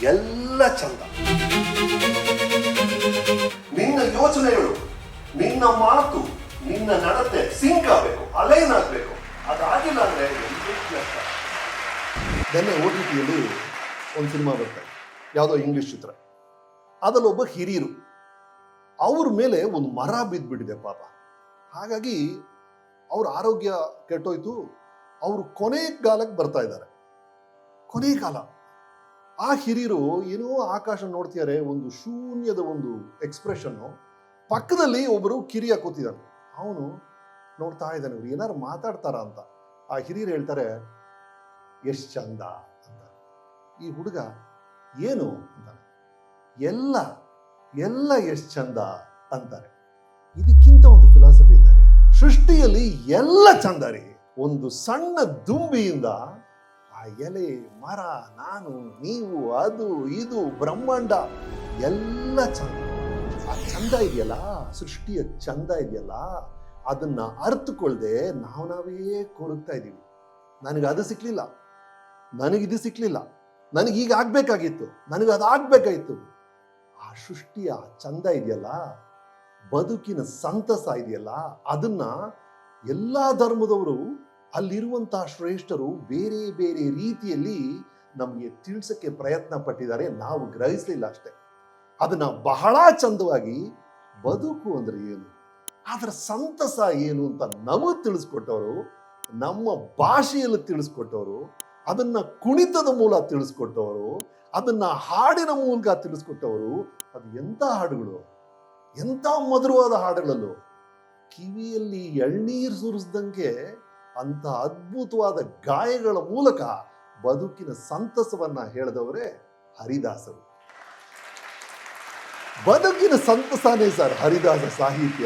ಎಲ್ಲ ಚಂದ. ನಿನ್ನ ಯೋಚನೆಗಳು, ನಿನ್ನ ಮಾತು, ನಿನ್ನ ನಡತೆ ಸಿಂಕ್ ಆಗಬೇಕು, ಅಲೈನ್ ಆಗಬೇಕು. ಅದಾಗಿಲ್ಲ ಅಂದ್ರೆ ನೆನ್ನೆ OTTಯಲ್ಲಿ ಒಂದು ಸಿನಿಮಾ ಬರ್ತಾರೆ, ಯಾವುದೋ ಇಂಗ್ಲಿಷ್ ಚಿತ್ರ. ಅದ್ರಲ್ಲಿ ಒಬ್ಬ ಹಿರಿಯರು, ಅವ್ರ ಮೇಲೆ ಒಂದು ಮರ ಬಿದ್ದುಬಿಟ್ಟಿದೆ ಪಾಪ. ಹಾಗಾಗಿ ಅವ್ರ ಆರೋಗ್ಯ ಕೆಟ್ಟೋಯ್ತು. ಅವರು ಕೊನೆ ಕಾಲಕ್ಕೆ ಬರ್ತಾ ಇದ್ದಾರೆ. ಕೊನೆ ಕಾಲ ಆ ಹಿರಿಯರು ಏನೋ ಆಕಾಶ ನೋಡ್ತಿದ್ದಾರೆ, ಒಂದು ಶೂನ್ಯದ ಒಂದು ಎಕ್ಸ್ಪ್ರೆಷನ್ನು. ಪಕ್ಕದಲ್ಲಿ ಒಬ್ಬರು ಕಿರಿಯ ಕೂತಿದ್ದಾನೆ, ಅವನು ನೋಡ್ತಾ ಇದ್ದಾನೆ, ಇವ್ರು ಏನಾರು ಮಾತಾಡ್ತಾರ ಅಂತ. ಆ ಹಿರಿಯರು ಹೇಳ್ತಾರೆ, ಎಷ್ಟು ಚಂದ ಅಂತ. ಈ ಹುಡುಗ ಏನು ಅಂತಾನೆ, ಎಲ್ಲ ಎಲ್ಲ ಎಷ್ಟು ಚಂದ ಅಂತಾರೆ. ಇದಕ್ಕಿಂತ ಒಂದು ಫಿಲಾಸಫಿ ಇದ್ದಾರೆ, ಸೃಷ್ಟಿಯಲ್ಲಿ ಎಲ್ಲ ಚಂದ ರೀ. ಒಂದು ಸಣ್ಣ ದುಂಬಿಯಿಂದ ಆ ಎಲೆ, ಮರ, ನಾನು, ನೀವು, ಅದು ಇದು ಬ್ರಹ್ಮಾಂಡ ಎಲ್ಲ ಚಂದ. ಆ ಚಂದ ಇದೆಯಲ್ಲ, ಸೃಷ್ಟಿಯ ಚಂದ ಇದೆಯಲ್ಲ, ಅದನ್ನ ಅರ್ಥಕೊಳ್ದೆ ನಾವೇ ಕೊರಗ್ತಾ ಇದ್ದೀವಿ. ನನಗೆ ಅದು ಸಿಕ್ಲಿಲ್ಲ, ನನಗಿದು ಸಿಕ್ಲಿಲ್ಲ, ನನಗೀಗ ಆಗ್ಬೇಕಾಗಿತ್ತು, ನನಗೆ ಅದಾಗಬೇಕಾಗಿತ್ತು. ಆ ಸೃಷ್ಟಿಯ ಚಂದ ಇದೆಯಲ್ಲ, ಬದುಕಿನ ಸಂತಸ ಇದೆಯಲ್ಲ, ಅದನ್ನ ಎಲ್ಲ ಧರ್ಮದವರು, ಅಲ್ಲಿರುವಂತಹ ಶ್ರೇಷ್ಠರು ಬೇರೆ ಬೇರೆ ರೀತಿಯಲ್ಲಿ ನಮಗೆ ತಿಳಿಸಕ್ಕೆ ಪ್ರಯತ್ನ ಪಟ್ಟಿದ್ದಾರೆ. ನಾವು ಗ್ರಹಿಸಲಿಲ್ಲ ಅಷ್ಟೇ. ಅದನ್ನ ಬಹಳ ಚಂದವಾಗಿ ಬದುಕು ಅಂದ್ರೆ ಏನು, ಅದರ ಸಂತಸ ಏನು ಅಂತ ನಮಗೆ ತಿಳಿಸ್ಕೊಟ್ಟವರು, ನಮ್ಮ ಭಾಷೆಯಲ್ಲಿ ತಿಳಿಸ್ಕೊಟ್ಟವರು, ಅದನ್ನ ಕುಣಿತದ ಮೂಲಕ ತಿಳಿಸ್ಕೊಟ್ಟವರು, ಅದನ್ನ ಹಾಡಿನ ಮೂಲಕ ತಿಳಿಸ್ಕೊಟ್ಟವರು. ಅದು ಎಂಥ ಹಾಡುಗಳು, ಎಂಥ ಮಧುರವಾದ ಹಾಡುಗಳಲ್ಲೂ ಕಿವಿಯಲ್ಲಿ ಎಳ್ನೀರು ಸುರಿಸ್ದಂಗೆ ಅಂತ ಅದ್ಭುತವಾದ ಗಾಯಗಳ ಮೂಲಕ ಬದುಕಿನ ಸಂತಸವನ್ನ ಹೇಳಿದವರೇ ಹರಿದಾಸರು. ಬದುಕಿನ ಸಂತಸನೇ ಸರ್ ಹರಿದಾಸ ಸಾಹಿತ್ಯ.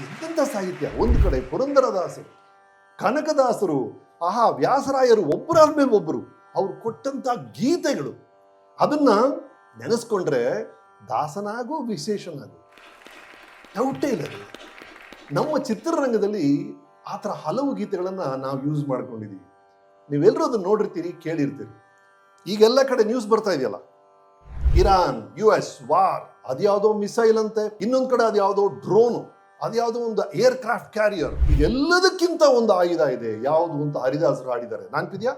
ಎಂತೆಂಥ ಸಾಹಿತ್ಯ! ಒಂದು ಕಡೆ ಪುರಂದರದಾಸರು, ಕನಕದಾಸರು, ಆಹಾ ವ್ಯಾಸರಾಯರು, ಒಬ್ಬರಾದ್ಮೇಲೆ ಒಬ್ಬರು ಅವ್ರು ಕೊಟ್ಟಂತ ಗೀತೆಗಳು, ಅದನ್ನ ನೆನೆಸ್ಕೊಂಡ್ರೆ ದಾಸನಾಗೂ ವಿಶೇಷನಾಗೂ ಡೌಟೇ ಇಲ್ಲ. ನಮ್ಮ ಚಿತ್ರರಂಗದಲ್ಲಿ ಆ ಥರ ಹಲವು ಗೀತೆಗಳನ್ನ ನಾವು ಯೂಸ್ ಮಾಡ್ಕೊಂಡಿದೀವಿ. ನೀವೆಲ್ಲರೂ ಅದನ್ನ ನೋಡಿರ್ತೀರಿ, ಕೇಳಿರ್ತೀರಿ. ಈಗೆಲ್ಲ ಕಡೆ ನ್ಯೂಸ್ ಬರ್ತಾ ಇದೆಯಲ್ಲ, ಇರಾನ್ US ವಾರ್, ಅದ್ಯಾವುದೋ ಮಿಸೈಲ್ ಅಂತೆ, ಇನ್ನೊಂದ್ ಕಡೆ ಅದ್ಯಾವುದೋ ಡ್ರೋನು, ಅದ್ಯಾವುದೋ ಒಂದು ಏರ್ ಕ್ರಾಫ್ಟ್ ಕ್ಯಾರಿಯರ್. ಇದೆಲ್ಲದಕ್ಕಿಂತ ಒಂದು ಆಯುಧ ಇದೆ, ಯಾವುದು ಅಂತ ಹರಿದಾಸರು ಹಾಡಿದ್ದಾರೆ. ನೆನಪಿದ್ಯಾ?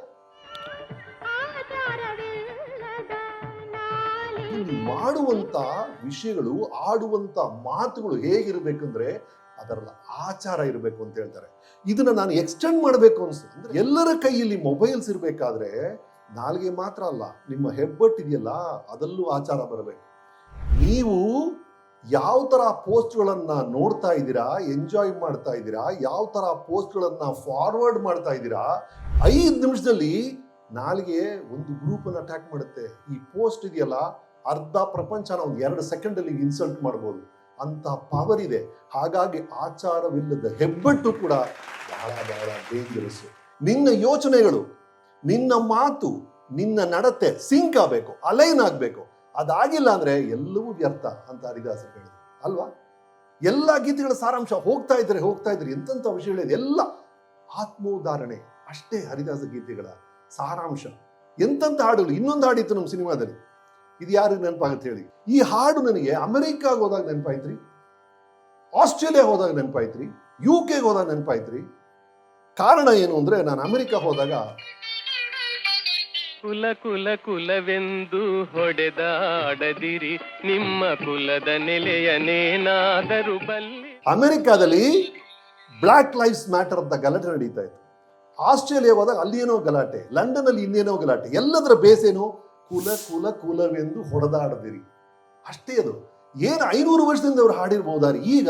ಮಾಡುವಂತ ವಿಷಯಗಳು, ಆಡುವಂತ ಮಾತುಗಳು ಹೇಗಿರ್ಬೇಕಂದ್ರೆ ಅದರಲ್ಲಿ ಆಚಾರ ಇರಬೇಕು ಅಂತ ಹೇಳ್ತಾರೆ. ಇದನ್ನ ನಾನು ಎಕ್ಸ್ಟೆಂಡ್ ಮಾಡಬೇಕು ಅನ್ಸುತ್ತೆ. ಎಲ್ಲರ ಕೈಯಲ್ಲಿ ಮೊಬೈಲ್ಸ್ ಇರಬೇಕಾದ್ರೆ ನಾಲ್ಗೆ ಮಾತ್ರ ಅಲ್ಲ, ನಿಮ್ಮ ಹೆಬ್ಬಟ್ಟಿದೆಯಲ್ಲ ಅದರಲ್ಲೂ ಆಚಾರ ಬರಬೇಕು. ನೀವು ಯಾವ ತರ ಪೋಸ್ಟ್ಗಳನ್ನ ನೋಡ್ತಾ ಇದ್ದೀರಾ, ಎಂಜಾಯ್ ಮಾಡ್ತಾ ಇದ್ದೀರಾ, ಯಾವ ತರ ಪೋಸ್ಟ್ಗಳನ್ನ ಫಾರ್ವರ್ಡ್ ಮಾಡ್ತಾ ಇದ್ದೀರಾ, 5 ನಿಮಿಷದಲ್ಲಿ ನಾಲ್ಗೆ ಒಂದು ಗ್ರೂಪ್ ಅನ್ನು ಅಟ್ಯಾಕ್ ಮಾಡುತ್ತೆ. ಈ ಪೋಸ್ಟ್ ಇದೆಯಲ್ಲ, ಅರ್ಧ ಪ್ರಪಂಚನ ಒಂದು 2 ಸೆಕೆಂಡಲ್ಲಿ ಇನ್ಸಲ್ಟ್ ಮಾಡ್ಬೋದು, ಅಂತ ಪವರ್ ಇದೆ. ಹಾಗಾಗಿ ಆಚಾರವಿಲ್ಲದ ಹೆಬ್ಬಟ್ಟು ಕೂಡ ಬಹಳ ಬಹಳ ಡೇಂಜರಸ್. ನಿನ್ನ ಯೋಚನೆಗಳು, ನಿನ್ನ ಮಾತು, ನಿನ್ನ ನಡತೆ ಸಿಂಕ್ ಆಗಬೇಕು, ಅಲೈನ್ ಆಗಬೇಕು. ಅದಾಗಿಲ್ಲ ಅಂದ್ರೆ ಎಲ್ಲವೂ ವ್ಯರ್ಥ ಅಂತ ಹರಿದಾಸರು ಹೇಳಿದ್ರು ಅಲ್ವಾ? ಎಲ್ಲ ಗೀತೆಗಳ ಸಾರಾಂಶ ಹೋಗ್ತಾ ಇದ್ರೆ ಎಂತೆಂಥ ವಿಷಯಗಳಿದೆ, ಎಲ್ಲ ಆತ್ಮೋದ್ಧಾರಣೆ ಅಷ್ಟೇ ಹರಿದಾಸ ಗೀತೆಗಳ ಸಾರಾಂಶ. ಎಂತೆಂಥ ಹಾಡುಗಳು. ಇನ್ನೊಂದು ಹಾಡಿತ್ತು ನಮ್ಮ ಸಿನಿಮಾದಲ್ಲಿ, ಇದು ಯಾರಿಗೆ ನೆನಪಾಗುತ್ತೆ ಹೇಳಿ? ಈ ಹಾಡು ನನಗೆ ಅಮೆರಿಕಾಗ ಹೋದಾಗ ನೆನಪಾಯ್ತ್ರಿ, ಆಸ್ಟ್ರೇಲಿಯಾ ಹೋದಾಗ ನೆನಪಾಯ್ತ್ರಿ, UK ಹೋದಾಗ ನೆನಪಾಯ್ತ್ರಿ. ಕಾರಣ ಏನು ಅಂದ್ರೆ, ನಾನು ಅಮೆರಿಕ ಹೋದಾಗ ಕುಲ ಕುಲ ಕುಲವೆಂದು ಹೊಡೆದಾಡದಿರಿ, ನಿಮ್ಮ ಕುಲದ ನೆಲೆಯನೇನಾದರೂ ಬಲ್ಲಿ. ಅಮೆರಿಕಾದಲ್ಲಿ ಬ್ಲ್ಯಾಕ್ ಲೈಫ್ಸ್ ಮ್ಯಾಟರ್ ಅಂತ ಗಲಾಟೆ ನಡೀತಾ ಇತ್ತು. ಆಸ್ಟ್ರೇಲಿಯಾ ಹೋದಾಗ ಅಲ್ಲಿ ಏನೋ ಗಲಾಟೆ, ಲಂಡನ್ ಅಲ್ಲಿ ಇನ್ನೇನೋ ಗಲಾಟೆ. ಎಲ್ಲದರ ಬೇಸೇನು? ಕುಲ ಕುಲ ಕುಲವೆಂದು ಹೊಡೆದಾಡದಿರಿ. ಅಷ್ಟೇ. ಅದು ಏನು 500 ವರ್ಷದಿಂದ ಅವ್ರು ಹಾಡಿರ್ಬೋದಾರೆ. ಈಗ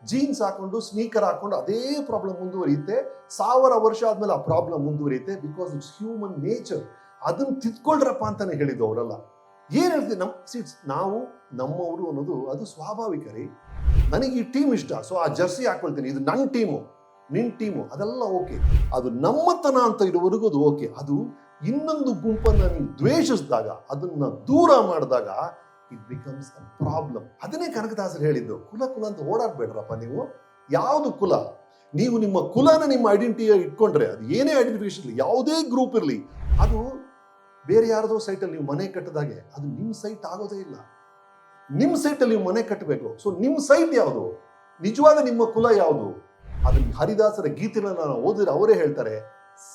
ಜೀನ್ಸ್ ಹಾಕೊಂಡು, ಸ್ನೀಕರ್ ಹಾಕೊಂಡು ಅದೇ ಪ್ರಾಬ್ಲಮ್ ಮುಂದುವರಿಯುತ್ತೆ. 1000 ವರ್ಷ ಆದ್ಮೇಲೆ ಆ ಪ್ರಾಬ್ಲಮ್ ಮುಂದುವರಿಯುತ್ತೆ. Because it's human nature. ಅದನ್ನ ತಿದ್ಕೊಳ್ರಪ್ಪ ಅಂತಾನೆ ಹೇಳಿದ್ದು ಅವರೆಲ್ಲ. ಏನ್ ಹೇಳ್ತೀವಿ, ನಾವು ನಮ್ಮವರು ಅನ್ನೋದು ಅದು ಸ್ವಾಭಾವಿಕ ರೀ. ನನಗೆ ಈ ಟೀಮ್ ಇಷ್ಟ, ಸೊ ಆ ಜರ್ಸಿ ಹಾಕೊಳ್ತೀನಿ, ಇದು ನನ್ನ ಟೀಮು, ನಿನ್ ಟೀಮು, ಅದೆಲ್ಲ ಓಕೆ. ಅದು ನಮ್ಮತನ ಅಂತ ಇರುವವರೆಗೂ ಅದು ಓಕೆ. ಅದು ಇನ್ನೊಂದು ಗುಂಪನ್ನ ನೀವು ದ್ವೇಷಿಸಿದಾಗ, ಅದನ್ನ ದೂರ ಮಾಡಿದಾಗ ಇಟ್ ಬಿಕಮ್ಸ್ ಅ ಪ್ರಾಬ್ಲಮ್. ಅದನ್ನೇ ಕನಕದಾಸರು ಹೇಳಿದ್ದು, ಕುಲ ಕುಲ ಅಂತ ಓಡಾಡ್ಬೇಡ್ರಪ್ಪ ನೀವು. ಯಾವುದು ಕುಲ? ನೀವು ನಿಮ್ಮ ಕುಲನ ನಿಮ್ಮ ಐಡೆಂಟಿಟಿ ಇಟ್ಕೊಂಡ್ರೆ, ಅದು ಏನೇ ಐಡೆಂಟಿಫಿಕೇಶನ್ ಇರಲಿ, ಯಾವುದೇ ಗ್ರೂಪ್ ಇರಲಿ, ಅದು ಬೇರೆ ಯಾರದೋ ಸೈಟಲ್ಲಿ ನೀವು ಮನೆ ಕಟ್ಟಿದಾಗೆ ಅದು ನಿಮ್ಮ ಸೈಟ್ ಆಗೋದೇ ಇಲ್ಲ. ನಿಮ್ಮ ಸೈಟಲ್ಲಿ ನೀವು ಮನೆ ಕಟ್ಟಬೇಕು. ಸೊ ನಿಮ್ಮ ಸೈಟ್ ಯಾವುದು, ನಿಜವಾದ ನಿಮ್ಮ ಕುಲ ಯಾವುದು? ಅದನ್ನ ಹರಿದಾಸರ ಗೀತೆನ ನಾನು ಓದಿದ್ರೆ ಅವರೇ ಹೇಳ್ತಾರೆ,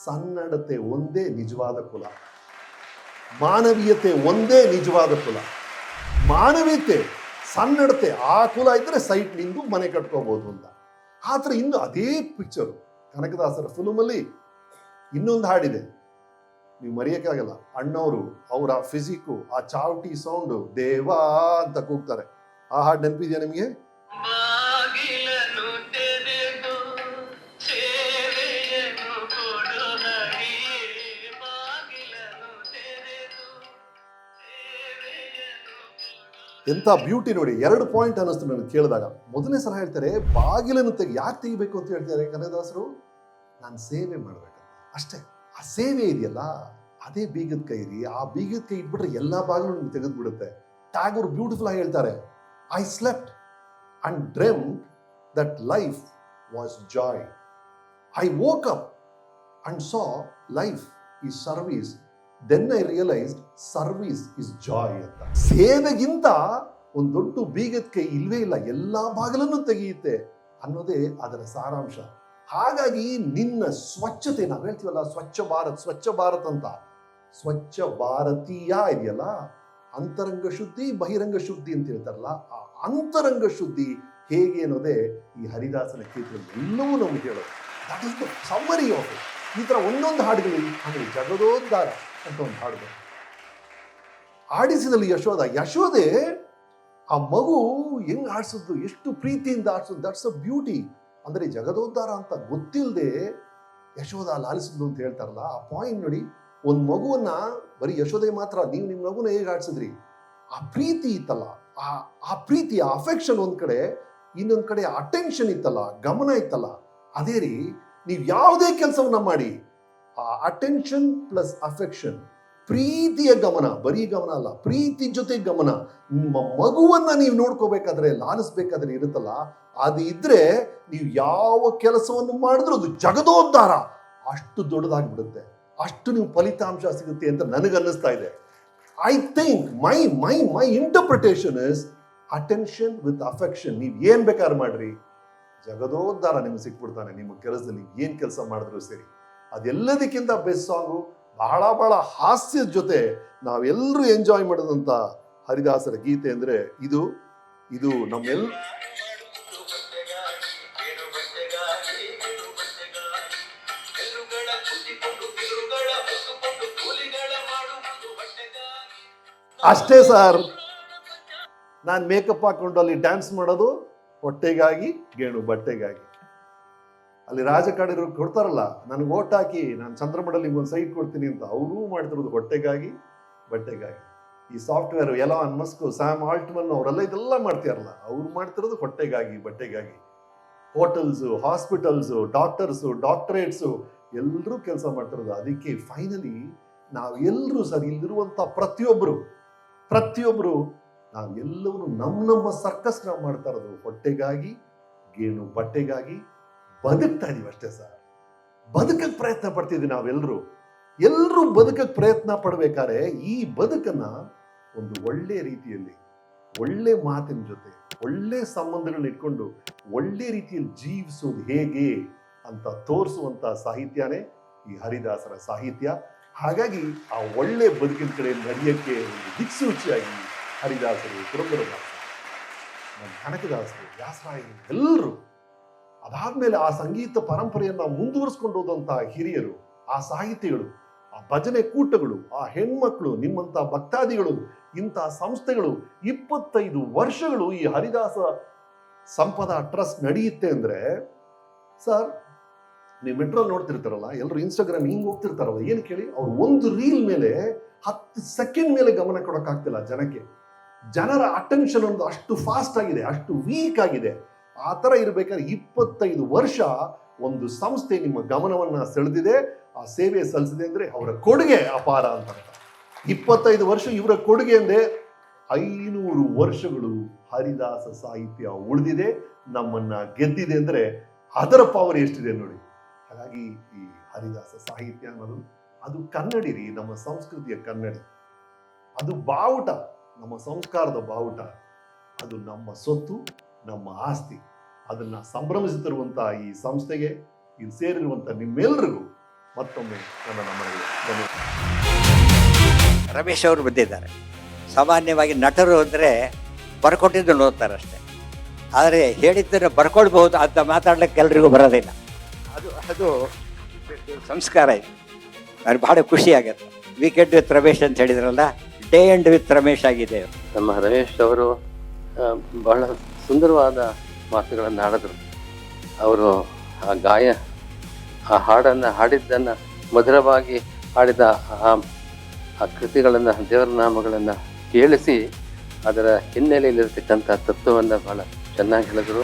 ಸನ್ನಡತೆ ಒಂದೇ ನಿಜವಾದ ಕುಲ, ಮಾನವೀಯತೆ ಒಂದೇ ನಿಜವಾದ ಕುಲ. ಮಾನವೀಯತೆ, ಸನ್ನಡತೆ, ಆ ಕುಲ ಇದ್ರೆ ಸೈಟ್ ನಿಂದು ಮನೆ ಕಟ್ಕೋಬಹುದು ಅಂತ. ಆದ್ರೆ ಇನ್ನು ಅದೇ ಪಿಕ್ಚರು ಕನಕದಾಸರ ಫಿಲ್ಮಲ್ಲಿ ಇನ್ನೊಂದು ಹಾಡಿದೆ, ನೀವು ಮರೆಯಕ್ಕಾಗಲ್ಲ. ಅಣ್ಣವರು ಅವರ ಫಿಸಿಕ್ಕು, ಆ ಚಾವಟಿ ಸೌಂಡು, ದೇವಾ ಅಂತ ಕೂಗ್ತಾರೆ. ಆ ಹಾಡು ನೆನಪಿದೆಯಾ ನಿಮಗೆ? ಎಂತ ಬ್ಯೂಟಿ ನೋಡಿ. 2 ಪಾಯಿಂಟ್ ಅನ್ನಿಸ್ತು ನನಗೆ ಕೇಳಿದಾಗ. ಮೊದಲನೇ ಸಲ ಹೇಳ್ತಾರೆ, ಬಾಗಿಲನ್ನು ಯಾಕೆ ತೆಗಿಬೇಕು ಅಂತ ಹೇಳ್ತಾರೆ ಕನಕದಾಸರು? ನಾನು ಸೇವೆ ಮಾಡ್ಬೇಕಂತ ಅಷ್ಟೇ. ಆ ಸೇವೆ ಇದೆಯಲ್ಲ, ಅದೇ ಬೀಗದ ಕೈ ರೀ. ಆ ಬೀಗದ ಕೈ ಇಟ್ಬಿಟ್ರೆ ಎಲ್ಲಾ ಬಾಗಿಲು ನಿಮ್ಗೆ ತೆಗೆದು ಬಿಡುತ್ತೆ. ಟ್ಯಾಗೋರ್ ಬ್ಯೂಟಿಫುಲ್ ಆಗಿ ಹೇಳ್ತಾರೆ, I slept and dreamed that life was joy. I woke up and saw life is service. Then I realized service is joy ಅಂತ. ಸೇವೆಗಿಂತ ಒಂದು ದೊಡ್ಡ ಬೀಗದ ಕೈ ಇಲ್ವೇ ಇಲ್ಲ, ಎಲ್ಲಾ ಬಾಗಿಲನ್ನು ತೆಗೆಯುತ್ತೆ ಅನ್ನೋದೇ ಅದರ ಸಾರಾಂಶ. ಹಾಗಾಗಿ ನಿನ್ನ ಸ್ವಚ್ಛತೆ, ನಾವು ಹೇಳ್ತೀವಲ್ಲ ಸ್ವಚ್ಛ ಭಾರತ್, ಸ್ವಚ್ಛ ಭಾರತ್ ಅಂತ, ಸ್ವಚ್ಛ ಭಾರತೀಯ ಇದೆಯಲ್ಲ, ಅಂತರಂಗ ಶುದ್ಧಿ ಬಹಿರಂಗ ಶುದ್ಧಿ ಅಂತ ಹೇಳ್ತಾರಲ್ಲ, ಆ ಅಂತರಂಗ ಶುದ್ಧಿ ಹೇಗೆ ಅನ್ನೋದೇ ಈ ಹರಿದಾಸನ ಕೀರ್ತನೆ ಎಲ್ಲವೂ ನಮ್ಗೆ ಹೇಳೋದು. That is the summary of it. ಈ ತರ ಒಂದೊಂದು ಹಾಡುಗಳು, ಆಮೇಲೆ ಜಗದೋದ್ಧಾರ ಅಂತ ಒಂದು ಹಾಡುಗಳು ಆಡಿಸಿದಲ್ಲಿ ಯಶೋದೆ ಆ ಮಗು ಹೆಂಗ್ ಆಡ್ಸಿದ್ದು, ಎಷ್ಟು ಪ್ರೀತಿಯಿಂದ ಆಡ್ಸೋದು. That's a beauty. ಅಂದ್ರೆ ಜಗದೋದ್ಧಾರ ಅಂತ ಗೊತ್ತಿಲ್ಲದೆ ಯಶೋಧ ಲಾಲಿಸಿದ್ಲು ಅಂತ ಹೇಳ್ತಾರಲ್ಲ, ಆ ಪಾಯಿಂಟ್ ನೋಡಿ. ಒಂದು ಮಗುವನ್ನ ಬರೀ ಯಶೋದೆ ಮಾತ್ರ, ನೀವು ನಿಮ್ಮ ಮಗುನ ಹೇಗೆ ಆಡ್ಸಿದ್ರಿ, ಆ ಪ್ರೀತಿ ಇತ್ತಲ್ಲ, ಆ ಪ್ರೀತಿ, ಆ ಅಫೆಕ್ಷನ್ ಒಂದ್ ಕಡೆ, ಇನ್ನೊಂದ್ ಕಡೆ ಅಟೆನ್ಷನ್ ಇತ್ತಲ್ಲ, ಗಮನ ಇತ್ತಲ್ಲ. ಅದೇ ರೀ, ನೀವು ಯಾವುದೇ ಕೆಲಸವನ್ನ ಮಾಡಿ, ಆ ಅಟೆನ್ಷನ್ ಪ್ಲಸ್ ಅಫೆಕ್ಷನ್, ಪ್ರೀತಿಯ ಗಮನ, ಬರೀ ಗಮನ ಅಲ್ಲ, ಪ್ರೀತಿ ಜೊತೆ ಗಮನ, ನಿಮ್ಮ ಮಗುವನ್ನ ನೀವು ನೋಡ್ಕೋಬೇಕಾದ್ರೆ, ಲಾಲಿಸ್ಬೇಕಾದ್ರೆ ಇರುತ್ತಲ್ಲ, ಅದು ಇದ್ರೆ ನೀವು ಯಾವ ಕೆಲಸವನ್ನು ಮಾಡಿದ್ರೂ ಅದು ಜಗದೋದ್ಧಾರ ಅಷ್ಟು ದೊಡ್ಡದಾಗ್ಬಿಡುತ್ತೆ, ಅಷ್ಟು ನೀವು ಫಲಿತಾಂಶ ಸಿಗುತ್ತೆ ಅಂತ ನನಗನ್ನಿಸ್ತಾ ಇದೆ. I think my interpretation is attention with affection. ನೀವು ಏನ್ ಬೇಕಾದ್ರೆ ಮಾಡ್ರಿ, ಜಗದೋದ್ಧಾರ ನಿಮ್ಗೆ ಸಿಕ್ಬಿಡ್ತಾನೆ ನಿಮ್ಮ ಕೆಲಸದಲ್ಲಿ. ಏನ್ ಕೆಲಸ ಮಾಡಿದ್ರು ಸರಿ. ಅದೆಲ್ಲದಕ್ಕಿಂತ ಬೆಸ್ಟ್ ಸಾಂಗು, ಬಹಳ ಬಹಳ ಹಾಸ್ಯದ ಜೊತೆ ನಾವೆಲ್ಲರೂ ಎಂಜಾಯ್ ಮಾಡಿದಂತ ಹರಿದಾಸರ ಗೀತೆ ಅಂದ್ರೆ ಇದು ನಮ್ಮೆಲ್ಲ ಅಷ್ಟೇ ಸರ್. ನಾನು ಮೇಕಪ್ ಹಾಕೊಂಡು ಅಲ್ಲಿ ಡ್ಯಾನ್ಸ್ ಮಾಡೋದು ಹೊಟ್ಟೆಗಾಗಿ, ಗೇಣು ಬಟ್ಟೆಗಾಗಿ. ಅಲ್ಲಿ ರಾಜಕಾರಣಿರು ಕೊಡ್ತಾರಲ್ಲ, ನನಗೆ ಓಟ್ ಹಾಕಿ ನಾನು ಚಂದ್ರಮಂಡಲಿ ಒಂದು ಸೈಟ್ ಕೊಡ್ತೀನಿ ಅಂತ, ಅವರೂ ಮಾಡ್ತಿರೋದು ಹೊಟ್ಟೆಗಾಗಿ ಬಟ್ಟೆಗಾಗಿ. ಈ ಸಾಫ್ಟ್ವೇರ್ ಎಲಾನ್ ಮಸ್ಕ್, ಸ್ಯಾಮ್ ಆಲ್ಟ್ಮನ್ ಅವರೆಲ್ಲ ಇದೆಲ್ಲ ಮಾಡ್ತಾರಲ್ಲ, ಅವ್ರು ಮಾಡ್ತಿರೋದು ಹೊಟ್ಟೆಗಾಗಿ ಬಟ್ಟೆಗಾಗಿ. ಹೋಟೆಲ್ಸು, ಹಾಸ್ಪಿಟಲ್ಸು, ಡಾಕ್ಟರ್ಸು, ಡಾಕ್ಟರೇಟ್ಸು ಎಲ್ಲರೂ ಕೆಲಸ ಮಾಡ್ತಿರೋದು ಅದಕ್ಕೆ. ಫೈನಲಿ ನಾವೆಲ್ಲರೂ ಸರ್, ಇಲ್ಲಿರುವಂಥ ಪ್ರತಿಯೊಬ್ಬರು ನಾವೆಲ್ಲರೂ ನಮ್ಮ ಸರ್ಕಸ್ ನಾವು ಮಾಡ್ತಾ ಇರೋದು ಹೊಟ್ಟೆಗಾಗಿ, ಗೇಣು ಬಟ್ಟೆಗಾಗಿ ಬದುಕ್ತಾ ಇದೀವಿ ಅಷ್ಟೇ ಸರ್. ಬದುಕಕ್ಕೆ ಪ್ರಯತ್ನ ಪಡ್ತಿದ್ವಿ ಎಲ್ಲರೂ ಬದುಕಕ್ಕೆ ಪ್ರಯತ್ನ ಪಡ್ಬೇಕಾದ್ರೆ ಈ ಬದುಕನ್ನ ಒಂದು ಒಳ್ಳೆ ರೀತಿಯಲ್ಲಿ, ಒಳ್ಳೆ ಮಾತಿನ ಜೊತೆ, ಒಳ್ಳೆ ಸಂಬಂಧಗಳನ್ನ ಇಟ್ಕೊಂಡು ಒಳ್ಳೆ ರೀತಿಯಲ್ಲಿ ಜೀವಿಸೋದು ಹೇಗೆ ಅಂತ ತೋರಿಸುವಂತ ಸಾಹಿತ್ಯನೇ ಈ ಹರಿದಾಸರ ಸಾಹಿತ್ಯ. ಹಾಗಾಗಿ ಆ ಒಳ್ಳೆ ಬದುಕಿನ ಕಡೆ ನಡೆಯಕ್ಕೆ ಒಂದು ದಿಕ್ಸೂಚಿಯಾಗಿ ಹರಿದಾಸರು, ಪುರಂದರದಾಸರು, ನಮ್ಮ ಕನಕದಾಸರು, ವ್ಯಾಸರಾಯರು ಎಲ್ಲರೂ, ಅದಾದ್ಮೇಲೆ ಆ ಸಂಗೀತ ಪರಂಪರೆಯನ್ನ ಮುಂದುವರಿಸ್ಕೊಂಡು ಹೋದಂತಹ ಹಿರಿಯರು, ಆ ಸಾಹಿತಿಗಳು, ಆ ಭಜನೆ ಕೂಟಗಳು, ಆ ಹೆಣ್ಮಕ್ಳು, ನಿಮ್ಮಂತ ಭಕ್ತಾದಿಗಳು, ಇಂತಹ ಸಂಸ್ಥೆಗಳು 25 ವರ್ಷಗಳು ಈ ಹರಿದಾಸ ಸಂಪದ ಟ್ರಸ್ಟ್ ನಡೆಯುತ್ತೆ ಅಂದ್ರೆ ಸರ್, ನೀವು ಮೆಟ್ರೋ ನೋಡ್ತಿರ್ತಾರಲ್ಲ, ಎಲ್ಲರೂ ಇನ್ಸ್ಟಾಗ್ರಾಮ್ ಹಿಂಗ್ ಹೋಗ್ತಿರ್ತಾರಲ್ಲ, ಏನ್ ಕೇಳಿ, ಅವ್ರು ಒಂದು ರೀಲ್ ಮೇಲೆ 10 ಸೆಕೆಂಡ್ ಮೇಲೆ ಗಮನ ಕೊಡೋಕ್ಕಾಗ್ತಿಲ್ಲ ಜನಕ್ಕೆ. ಜನರ ಅಟೆನ್ಷನ್ ಒಂದು ಅಷ್ಟು ಫಾಸ್ಟ್ ಆಗಿದೆ, ಅಷ್ಟು ವೀಕ್ ಆಗಿದೆ. ಆ ತರ ಇರ್ಬೇಕಾದ್ರೆ 25 ವರ್ಷ ಒಂದು ಸಂಸ್ಥೆ ನಿಮ್ಮ ಗಮನವನ್ನ ಸೆಳೆದಿದೆ, ಆ ಸೇವೆ ಸಲ್ಲಿಸಿದೆ ಅಂದ್ರೆ ಅವರ ಕೊಡುಗೆ ಅಪಾರ ಅಂತ. 25 ವರ್ಷ ಇವರ ಕೊಡುಗೆ ಅಂದ್ರೆ 500 ವರ್ಷಗಳು ಹರಿದಾಸ ಸಾಹಿತ್ಯ ಉಳಿದಿದೆ, ನಮ್ಮನ್ನ ಗೆದ್ದಿದೆ ಅಂದ್ರೆ ಅದರ ಪವರ್ ಎಷ್ಟಿದೆ ನೋಡಿ. ಹಾಗಾಗಿ ಈ ಹರಿದಾಸ ಸಾಹಿತ್ಯ ಅನ್ನೋದು ಅದು ಕನ್ನಡಿ ರೀ, ನಮ್ಮ ಸಂಸ್ಕೃತಿಯ ಕನ್ನಡಿ. ಅದು ಬಾವುಟ, ನಮ್ಮ ಸಂಸ್ಕಾರದ ಬಾವುಟ. ಅದು ನಮ್ಮ ಸೊತ್ತು, ನಮ್ಮ ಆಸ್ತಿ. ಅದನ್ನ ಸಂಭ್ರಮಿಸುತ್ತಿರುವಂತಹ ಈ ಸಂಸ್ಥೆಗೆ, ಇಲ್ಲಿ ಸೇರಿರುವಂತಹ ನಿಮ್ಮೆಲ್ಲರಿಗೂ ಮತ್ತೊಮ್ಮೆ ನನ್ನ ನಮನಗಳು. ಧನ್ಯವಾದ. ರಮೇಶ್ ಅವರು ಬಂದಿದ್ದಾರೆ. ಸಾಮಾನ್ಯವಾಗಿ ನಟರು ಅಂದರೆ ಬರ್ಕೊಟ್ಟಿದ್ದನ್ನು ಓದ್ತಾರೆ ಅಷ್ಟೇ, ಆದರೆ ಹೇಳಿದ್ದನ್ನು ಬರ್ಕೊಳ್ಬಹುದು ಅಂತ ಮಾತಾಡ್ಲಿಕ್ಕೆ ಎಲ್ರಿಗೂ ಬರೋದಿಲ್ಲ. ಅದು ಅದು ಸಂಸ್ಕಾರ ಇದೆ. ನನಗೆ ಬಹಳ ಖುಷಿ ಆಗುತ್ತೆ. ವೀಕೆಂಡ್ ವಿತ್ ರಮೇಶ್ ಅಂತ ಹೇಳಿದ್ರಲ್ಲ, ಡೇ ಎಂಡ್ ವಿತ್ ರಮೇಶ್ ಆಗಿದೆ. ನಮ್ಮ ರಮೇಶ್ ಅವರು ಬಹಳ ಸುಂದರವಾದ ಮಾತುಗಳನ್ನು ಆಡಿದ್ರು. ಅವರು ಆ ಹಾಡನ್ನು ಹಾಡಿದ್ದನ್ನು ಮಧುರವಾಗಿ ಹಾಡಿದ ಆ ಕೃತಿಗಳನ್ನು, ದೇವರ ನಾಮಗಳನ್ನು ಕೇಳಿಸಿ ಅದರ ಹಿನ್ನೆಲೆಯಲ್ಲಿರ್ತಕ್ಕಂಥ ತತ್ವವನ್ನು ಬಹಳ ಚೆನ್ನಾಗಿ ಹೇಳಿದರು.